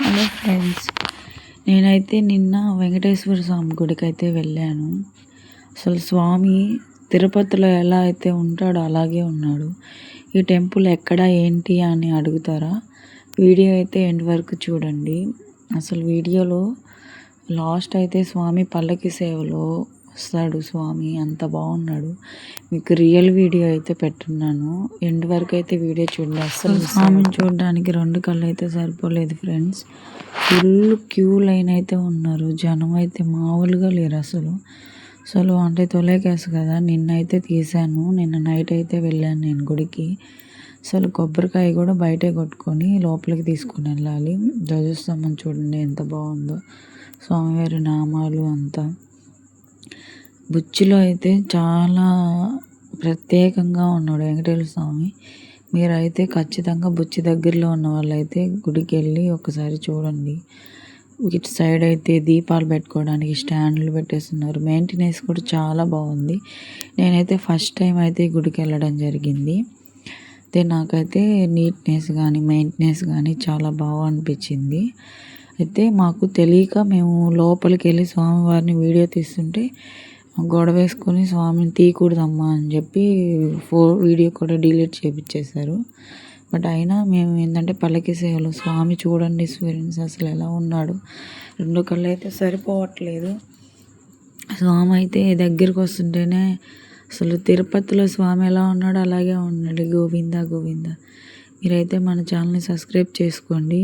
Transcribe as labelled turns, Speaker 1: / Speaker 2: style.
Speaker 1: Hello friends, నేనైతే నిన్న వెంకటేశ్వర స్వామి గుడికి అయితే వెళ్ళాను. అసలు స్వామి తిరుపతిలో ఎలా అయితే ఉంటాడో అలాగే ఉన్నాడు. ఈ టెంపుల్ ఎక్కడ ఏంటి అని అడుగుతారా? వీడియో అయితే ఎండ్ వరకు చూడండి. అసలు వీడియోలో లాస్ట్ అయితే స్వామి పల్లకి సేవలో వస్తాడు. స్వామి అంత బాగున్నాడు. మీకు రియల్ వీడియో అయితే పెట్టున్నాను. ఎండ్ వరకు అయితే వీడియో చూడండి. అసలు స్వామిని చూడడానికి 2 కళ్ళు అయితే సరిపోలేదు ఫ్రెండ్స్. ఫుల్ క్యూ లైన్ అయితే ఉన్నారు. జనం అయితే మామూలుగా లేరు అసలు అంటే తొలేకేసు కదా. నిన్నైతే తీశాను. నిన్న నైట్ అయితే వెళ్ళాను నేను గుడికి. అసలు కొబ్బరికాయ కూడా బయటే కొట్టుకొని లోపలికి తీసుకుని వెళ్ళాలి. ధ్వజస్తంభం చూడండి ఎంత బాగుందో. స్వామివారి నామాలు అంతా బుచ్చిలో అయితే చాలా ప్రత్యేకంగా ఉన్నాడు వెంకటేశ్వర స్వామి. మీరైతే ఖచ్చితంగా బుచ్చి దగ్గరలో ఉన్న వాళ్ళైతే గుడికి వెళ్ళి ఒకసారి చూడండి. ఇటు సైడ్ అయితే దీపాలు పెట్టుకోవడానికి స్టాండ్లు పెట్టేస్తున్నారు. మెయింటెనెన్స్ కూడా చాలా బాగుంది. నేనైతే ఫస్ట్ టైం అయితే గుడికి వెళ్ళడం జరిగింది. అయితే నాకైతే నీట్నెస్ కానీ మెయింటెనెన్స్ కానీ చాలా బాగా అనిపించింది. అయితే మాకు తెలియక మేము లోపలికి వెళ్ళి స్వామివారిని వీడియో తీస్తుంటే గొడవ వేసుకొని స్వామిని తీయకూడదమ్మా అని చెప్పి వీడియో కూడా డిలీట్ చేయించేశారు. బట్ అయినా మేము ఏంటంటే పల్లకి సేవలో స్వామి చూడండి ఫ్రెండ్స్ అసలు ఎలా ఉన్నాడు. 2 కళ్ళు అయితే సరిపోవట్లేదు. స్వామి అయితే దగ్గరికి వస్తుంటేనే అసలు తిరుపతిలో స్వామి ఎలా ఉన్నాడో అలాగే ఉన్నాడు. గోవిందా గోవిందా. మీరైతే మన ఛానల్ని సబ్స్క్రైబ్ చేసుకోండి.